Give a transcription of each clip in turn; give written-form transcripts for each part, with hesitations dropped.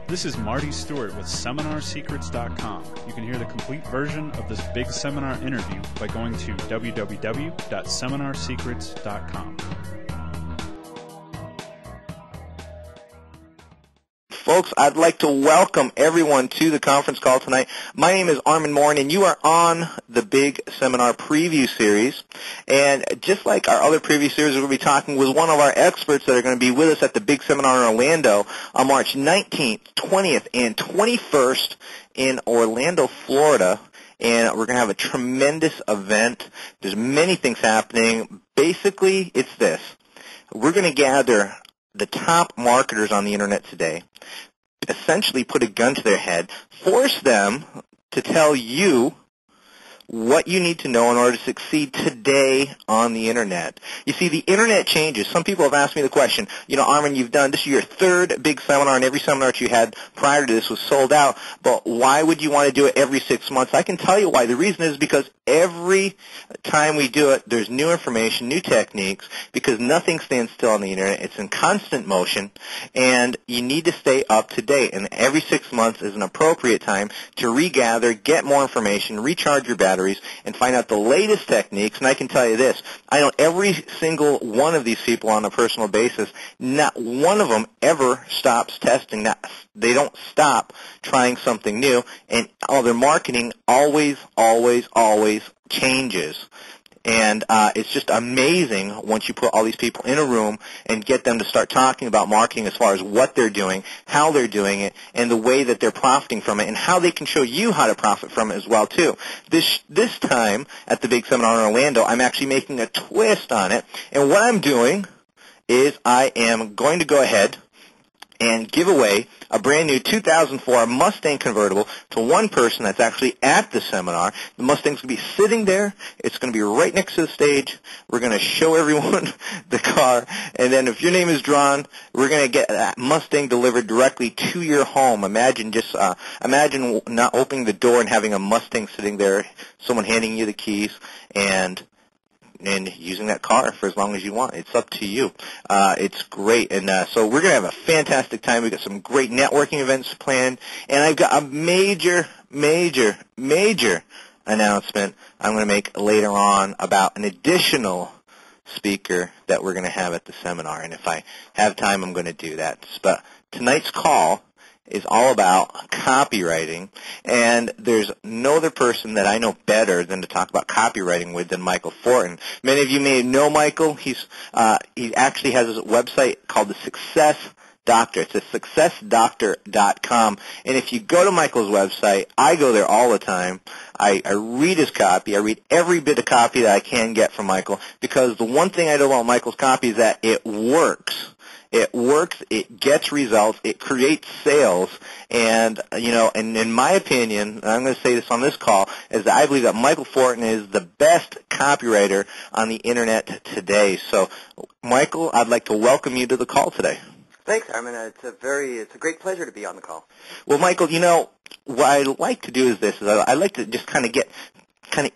This is Marty Stewart with SeminarSecrets.com. You can hear the complete version of this big seminar interview by going to www.seminarsecrets.com. Folks, I'd like to welcome everyone to the conference call tonight. My name is Armand Morin, and you are on the Big Seminar Preview Series. And just like our other preview series, we're going to be talking with one of our experts that are going to be with us at the Big Seminar in Orlando on March 19th, 20th, and 21st in Orlando, Florida. And we're going to have a tremendous event. There's many things happening. Basically, it's this. We're going to gather the top marketers on the Internet today, essentially put a gun to their head, force them to tell you what you need to know in order to succeed today on the Internet. You see, the Internet changes. Some people have asked me the question, Armand, this is your third big seminar, and every seminar that you had prior to this was sold out, but why would you want to do it every 6 months? I can tell you why. The reason is because every time we do it, there's new information, new techniques, because nothing stands still on the Internet. It's in constant motion, and you need to stay up to date. And every 6 months is an appropriate time to regather, get more information, recharge your batteries, and find out the latest techniques. And I can tell you this, I know every single one of these people on a personal basis, not one of them ever stops testing. They don't stop trying something new, and all their marketing always changes. And it's just amazing once you put all these people in a room and get them to start talking about marketing as far as what they're doing, how they're doing it, and the way that they're profiting from it, and how they can show you how to profit from it as well, too. This time at the Big Seminar in Orlando, I'm actually making a twist on it. And what I'm doing is I am going to go ahead and give away a brand new 2004 Mustang convertible to one person that's actually at the seminar. The Mustang's going to be sitting there. It's going to be right next to the stage. We're going to show everyone the car. And then if your name is drawn, we're going to get that Mustang delivered directly to your home. Imagine not opening the door and having a Mustang sitting there, someone handing you the keys, and using that car for as long as you want. It's up to you. It's great. And so we're going to have a fantastic time. We've got some great networking events planned. And I've got a major announcement I'm going to make later on about an additional speaker that we're going to have at the seminar. And if I have time, I'm going to do that. But tonight's call is all about copywriting, and there's no other person that I know better than to talk about copywriting with than Michael Fortin. Many of you may know Michael. He actually has his website called The Success Doctor. It's successdoctor.com, and if you go to Michael's website, I go there all the time. I read his copy. I read every bit of copy that I can get from Michael, because the one thing I know about Michael's copy is that it works. It works, it gets results, it creates sales, and, and in my opinion, and I'm going to say this on this call, is that I believe that Michael Fortin is the best copywriter on the Internet today. So, Michael, I'd like to welcome you to the call today. Thanks, Armand. It's a great pleasure to be on the call. Well, Michael, what I like to do is this, I like to just kind of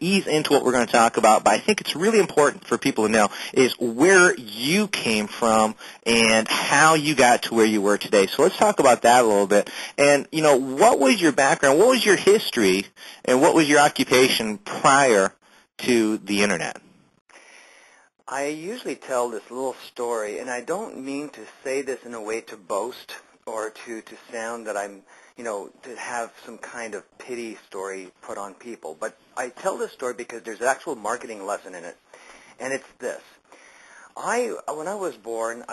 ease into what we're going to talk about, but I think it's really important for people to know is where you came from and how you got to where you were today. So let's talk about that a little bit. And, what was your background, what was your history, and what was your occupation prior to the Internet? I usually tell this little story, and I don't mean to say this in a way to boast or to sound that I'm to have some kind of pity story put on people. But I tell this story because there's an actual marketing lesson in it, and it's this. When I was born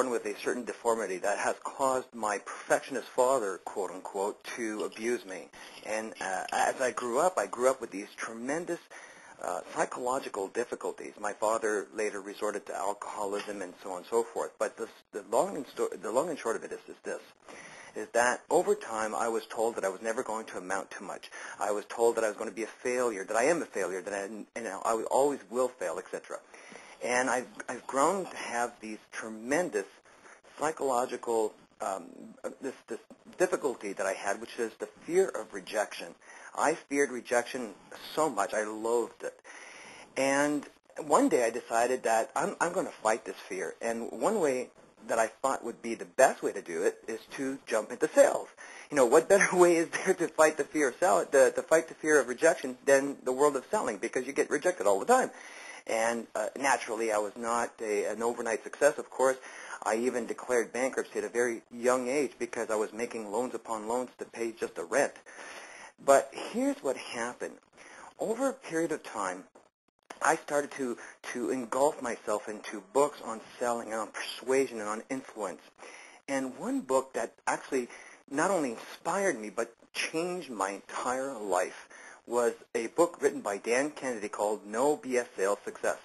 with a certain deformity that has caused my perfectionist father, quote unquote, to abuse me. And as I grew up with these tremendous psychological difficulties. My father later resorted to alcoholism and so on and so forth. But the long and short of it is this. Is that over time I was told that I was never going to amount to much. I was told that I was going to be a failure, that I am a failure, that I always will fail, etc. And I've grown to have these tremendous psychological this difficulty that I had, which is the fear of rejection. I feared rejection so much, I loathed it. And one day I decided that I'm going to fight this fear. And one way that I thought would be the best way to do it is to jump into sales. what better way is there to fight the fear of to fight the fear of rejection than the world of selling, because you get rejected all the time. And naturally, I was not an overnight success, of course. I even declared bankruptcy at a very young age because I was making loans upon loans to pay just the rent. But here's what happened. Over a period of time, I started to engulf myself into books on selling and on persuasion and on influence. And one book that actually not only inspired me but changed my entire life was a book written by Dan Kennedy called No BS Sales Success.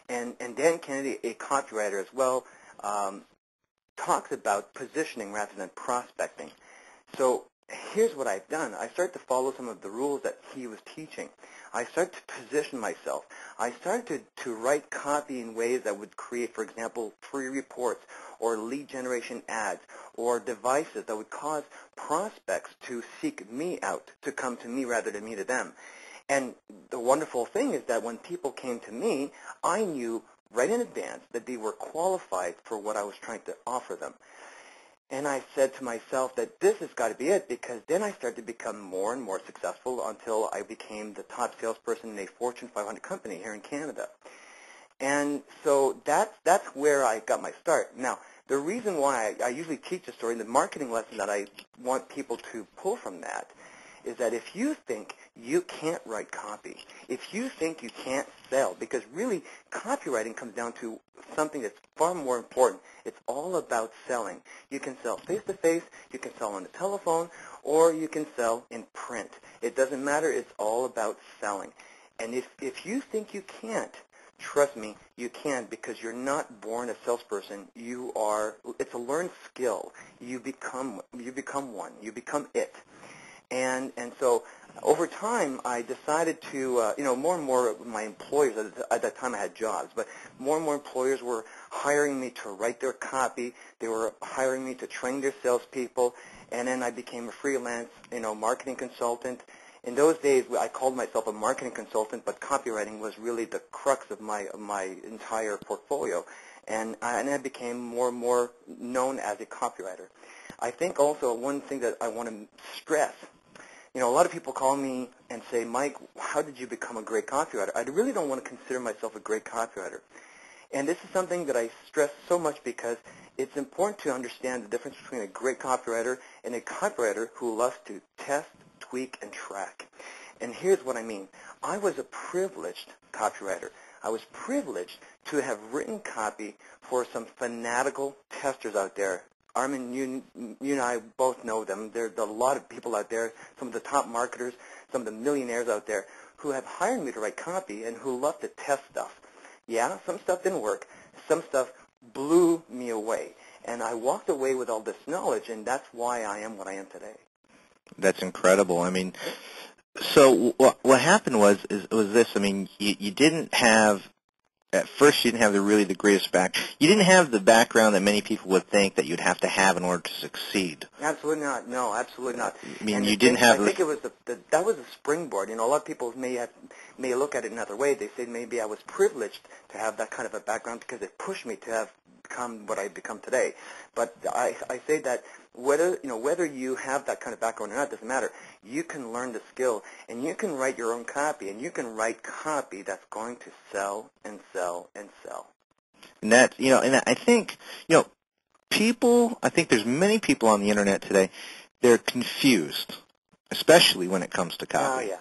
And Dan Kennedy, a copywriter as well, talks about positioning rather than prospecting. So here's what I've done. I started to follow some of the rules that he was teaching. I started to position myself. I started to write copy in ways that would create, for example, free reports or lead generation ads or devices that would cause prospects to seek me out, to come to me rather than me to them. And the wonderful thing is that when people came to me, I knew right in advance that they were qualified for what I was trying to offer them. And I said to myself that this has got to be it, because then I started to become more and more successful until I became the top salesperson in a Fortune 500 company here in Canada. And so that's where I got my start. Now, the reason why I usually teach the story, the marketing lesson that I want people to pull from that, is that if you think you can't write copy, if you think you can't sell, because really copywriting comes down to something that's far more important. It's all about selling. You can sell face-to-face, you can sell on the telephone, or you can sell in print. It doesn't matter. It's all about selling. And if you think you can't, trust me, you can, because you're not born a salesperson. It's a learned skill. You become one. You become it. And so over time, I decided to, more and more of my employers, at that time I had jobs, but more and more employers were hiring me to write their copy. They were hiring me to train their salespeople. And then I became a freelance, marketing consultant. In those days, I called myself a marketing consultant, but copywriting was really the crux of my entire portfolio. And I became more and more known as a copywriter. I think also one thing that I want to stress, a lot of people call me and say, Mike, how did you become a great copywriter? I really don't want to consider myself a great copywriter. And this is something that I stress so much because it's important to understand the difference between a great copywriter and a copywriter who loves to test, tweak, and track. And here's what I mean. I was a privileged copywriter. I was privileged to have written copy for some fanatical testers out there. Armand, you and I both know them. There's a lot of people out there, some of the top marketers, some of the millionaires out there who have hired me to write copy and who love to test stuff. Yeah, some stuff didn't work. Some stuff blew me away. And I walked away with all this knowledge, and that's why I am what I am today. That's incredible. I mean, so what happened was this. I mean, you didn't have, at first you didn't have the greatest You didn't have the background that many people would think that you'd have to have in order to succeed. Absolutely not. No, absolutely not. I mean, and you didn't have. I think it was that was a springboard. A lot of people may look at it another way. They say maybe I was privileged to have that kind of a background because it pushed me to have become what I've become today. But I say that whether you have that kind of background or not doesn't matter. You can learn the skill, and you can write your own copy, and you can write copy that's going to sell and sell and sell. And that, and I think, people, I think there's many people on the internet today, they're confused, especially when it comes to copy. Oh, yeah.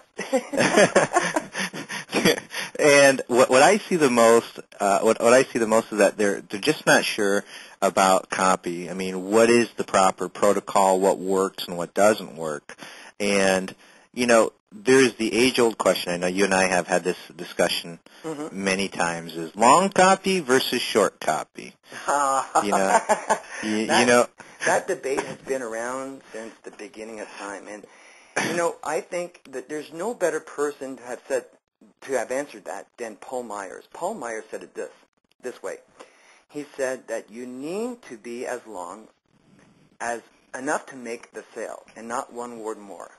And what I see the most, what I see the most is that they're just not sure about copy. I mean, what is the proper protocol? What works and what doesn't work? And there's the age-old question. I know you and I have had this discussion many times: is long copy versus short copy. That debate has been around since the beginning of time, and I think that there's no better person to have answered that than Paul Myers. Paul Myers said it this way. He said that you need to be as long as enough to make the sale and not one word more.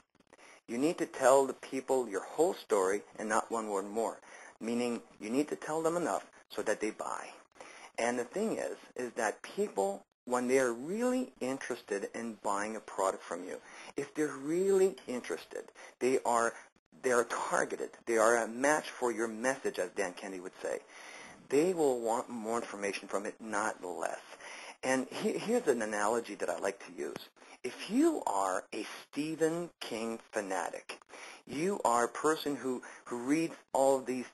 You need to tell the people your whole story and not one word more, meaning you need to tell them enough so that they buy. And the thing is that people when they are really interested in buying a product from you. If they're really interested, they are targeted. They are a match for your message, as Dan Kennedy would say. They will want more information from it, not less. And here's an analogy that I like to use. If you are a Stephen King fanatic, you are a person who reads all of these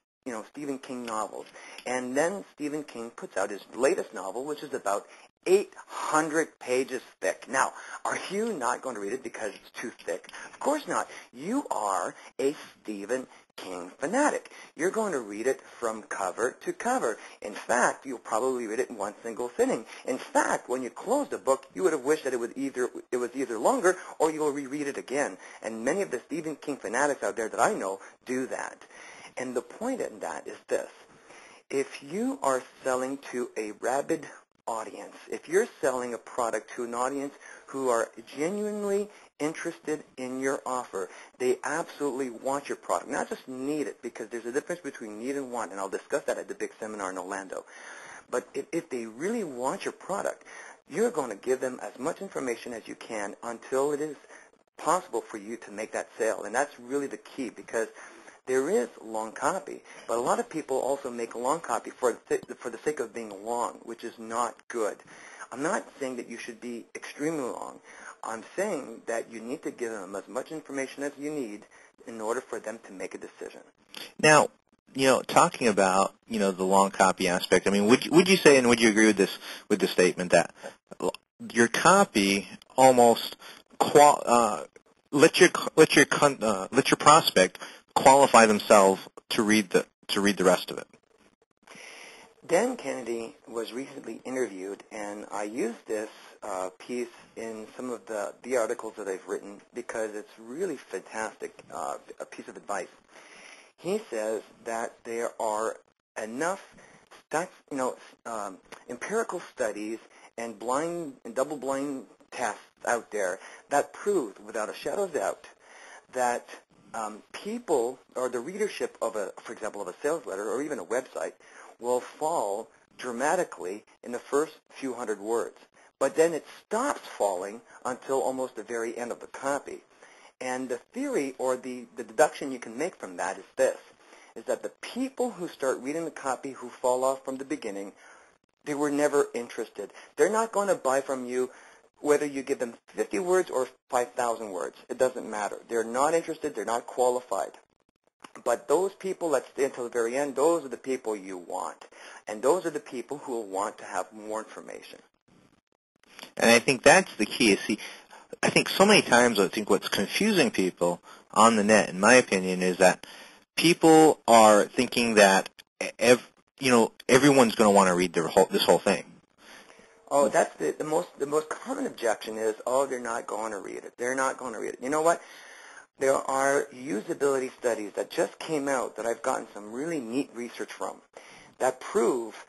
Stephen King novels, and then Stephen King puts out his latest novel, which is about 800 pages thick. Now, are you not going to read it because it's too thick? Of course not. You are a Stephen King fanatic. You're going to read it from cover to cover. In fact, you'll probably read it in one single sitting. In fact, when you close the book, you would have wished that it was either longer or you'll reread it again. And many of the Stephen King fanatics out there that I know do that. And the point in that is this. If you are selling to a rabid audience, if you're selling a product to an audience who are genuinely interested in your offer, they absolutely want your product, not just need it, because there's a difference between need and want, and I'll discuss that at the big seminar in Orlando. But if they really want your product, you're going to give them as much information as you can until it is possible for you to make that sale. And that's really the key, because there is long copy, but a lot of people also make a long copy for the sake of being long, which is not good. I'm not saying that you should be extremely long. I'm saying that you need to give them as much information as you need in order for them to make a decision. Now, talking about, the long copy aspect, I mean, would you say, and would you agree with the statement that your copy almost let your prospect qualify themselves to read the rest of it? Dan Kennedy was recently interviewed, and I used this piece in some of the articles that I've written because it's really fantastic, a piece of advice. He says that there are enough empirical studies and double-blind tests out there that prove, without a shadow of doubt, that people or the readership for example, of a sales letter or even a website will fall dramatically in the first few hundred words. But then it stops falling until almost the very end of the copy. And the theory or the deduction you can make from that is this, is that the people who start reading the copy who fall off from the beginning, they were never interested. They're not going to buy from you whether you give them 50 words or 5,000 words. It doesn't matter. They're not interested. They're not qualified. But those people that stay until the very end, those are the people you want. And those are the people who will want to have more information. And I think that's the key. See, I think so many times what's confusing people on the net, in my opinion, is that people are thinking that everyone's going to want to read this whole thing. Oh, that's the most common objection is, they're not going to read it. They're not going to read it. You know what? There are usability studies that just came out that I've gotten some really neat research from that prove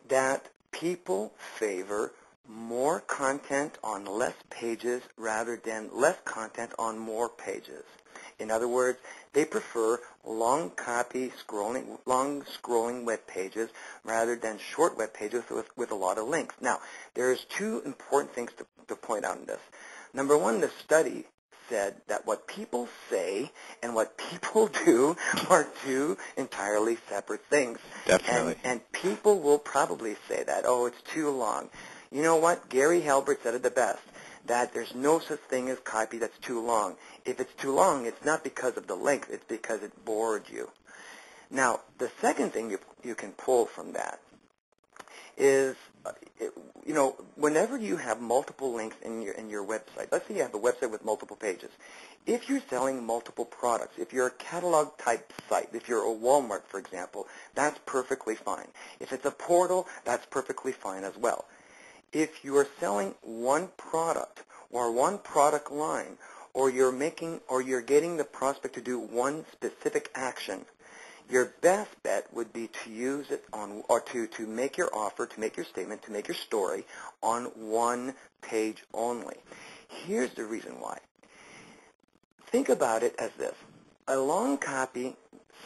that people favor more content on less pages rather than less content on more pages. In other words, they prefer long scrolling web pages rather than short web pages with a lot of links. Now, there's two important things to point out in this. Number one, the study said that what people say and what people do are two entirely separate things. Definitely. And people will probably say that, it's too long. You know what? Gary Halbert said it the best, that there's no such thing as copy that's too long. If it's too long, it's not because of the length, it's because it bored you. Now, the second thing you can pull from that is, whenever you have multiple links in your website, let's say you have a website with multiple pages. If you're selling multiple products, if you're a catalog type site, if you're a Walmart, for example, that's perfectly fine. If it's a portal, that's perfectly fine as well. If you are selling one product or one product line, or you're getting the prospect to do one specific action, your best bet would be to use it to make your offer, to make your statement, to make your story on one page only. Here's the reason why. Think about it as this. A long copy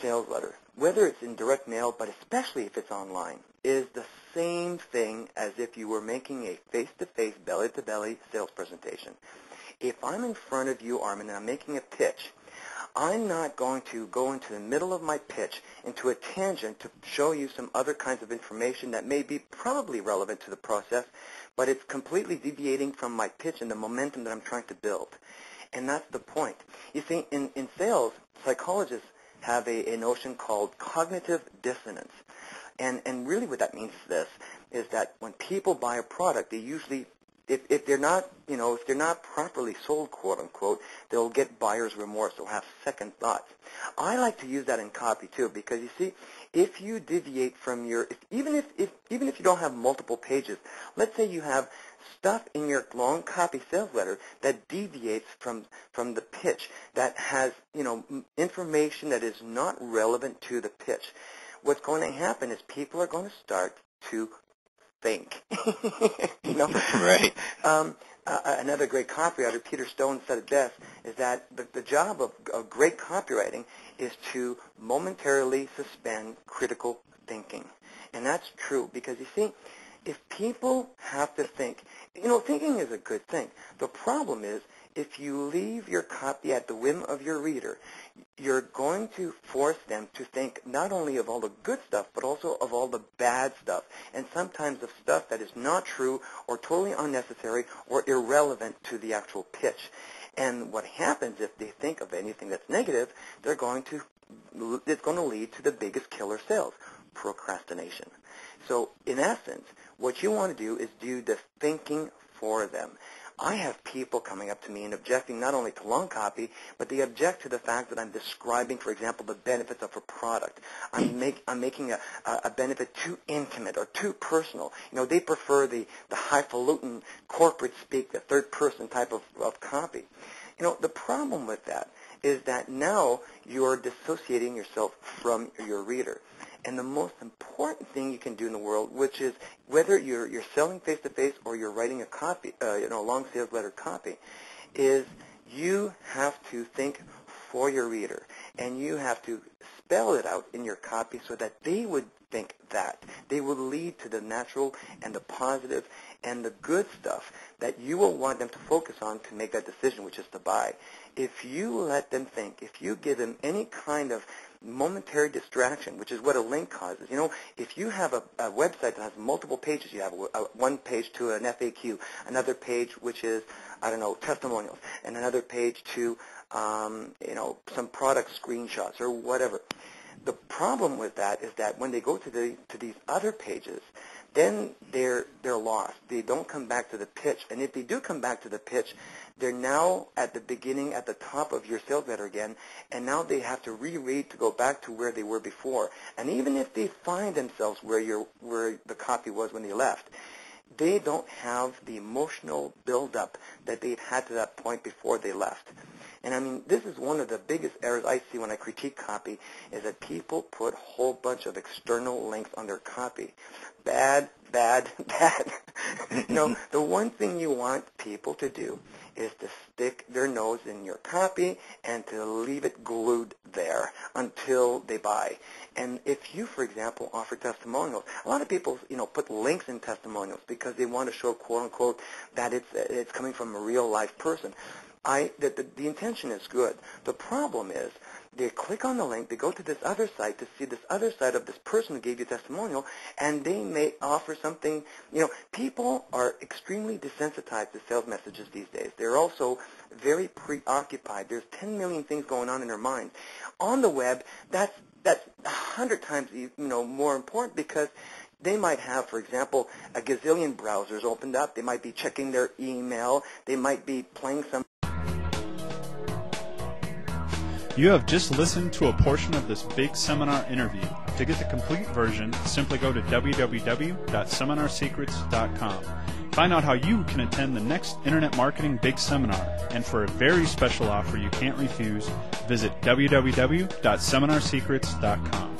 sales letter, whether it's in direct mail, but especially if it's online, is the same thing as if you were making a face-to-face, belly-to-belly sales presentation. If I'm in front of you, Armand, and I'm making a pitch, I'm not going to go into the middle of my pitch into a tangent to show you some other kinds of information that may be probably relevant to the process, but it's completely deviating from my pitch and the momentum that I'm trying to build. And that's the point. You see, in sales, psychologists have a notion called cognitive dissonance. And really what that means is that when people buy a product, they usually, if they're not, if they're not properly sold, quote unquote, they'll get buyer's remorse. They'll have second thoughts. I like to use that in copy too, because you see, if you deviate from even if you don't have multiple pages, let's say you have stuff in your long copy sales letter that deviates from the pitch, that has, information that is not relevant to the pitch. What's going to happen is people are going to start to think. Right. Another great copywriter, Peter Stone, said it best, is that the job of great copywriting is to momentarily suspend critical thinking. And that's true because, you see, if people have to think, thinking is a good thing. The problem is if you leave your copy at the whim of your reader, you're going to force them to think not only of all the good stuff, but also of all the bad stuff, and sometimes of stuff that is not true or totally unnecessary or irrelevant to the actual pitch. And what happens if they think of anything that's negative, it's going to lead to the biggest killer sales, procrastination. So in essence, what you want to do is do the thinking for them. I have people coming up to me and objecting not only to long copy, but they object to the fact that I'm describing, for example, the benefits of a product. I'm making a benefit too intimate or too personal. They prefer the highfalutin corporate speak, the third person type of copy. The problem with that is that now you're dissociating yourself from your reader. And the most important thing you can do in the world, which is whether you're selling face-to-face or you're writing a copy, long sales letter copy, is you have to think for your reader. And you have to spell it out in your copy so that they would think that. They will lead to the natural and the positive and the good stuff that you will want them to focus on to make that decision, which is to buy. If you let them think, if you give them any kind of momentary distraction, which is what a link causes. If you have a website that has multiple pages, you have one page to an FAQ, another page which is, testimonials, and another page to, some product screenshots or whatever. The problem with that is that when they go to these other pages, then they're lost. They don't come back to the pitch. And if they do come back to the pitch, they're now at the beginning, at the top of your sales letter again, and now they have to reread to go back to where they were before. And even if they find themselves where the copy was when they left, they don't have the emotional buildup that they'd had to that point before they left. And this is one of the biggest errors I see when I critique copy, is that people put a whole bunch of external links on their copy. Bad, bad, bad. The one thing you want people to do is to stick their nose in your copy and to leave it glued there until they buy. And if you, for example, offer testimonials, a lot of people, put links in testimonials because they want to show, quote unquote, that it's coming from a real life person. The intention is good. The problem is they click on the link, they go to this other site to see this other side of this person who gave you a testimonial, and they may offer something. People are extremely desensitized to sales messages these days. They're also very preoccupied. There's 10 million things going on in their mind. On the web, that's 100 times more important because they might have, for example, a gazillion browsers opened up. They might be checking their email. They might be playing some. You have just listened to a portion of this Big Seminar interview. To get the complete version, simply go to www.seminarsecrets.com. Find out how you can attend the next Internet Marketing Big Seminar. And for a very special offer you can't refuse, visit www.seminarsecrets.com.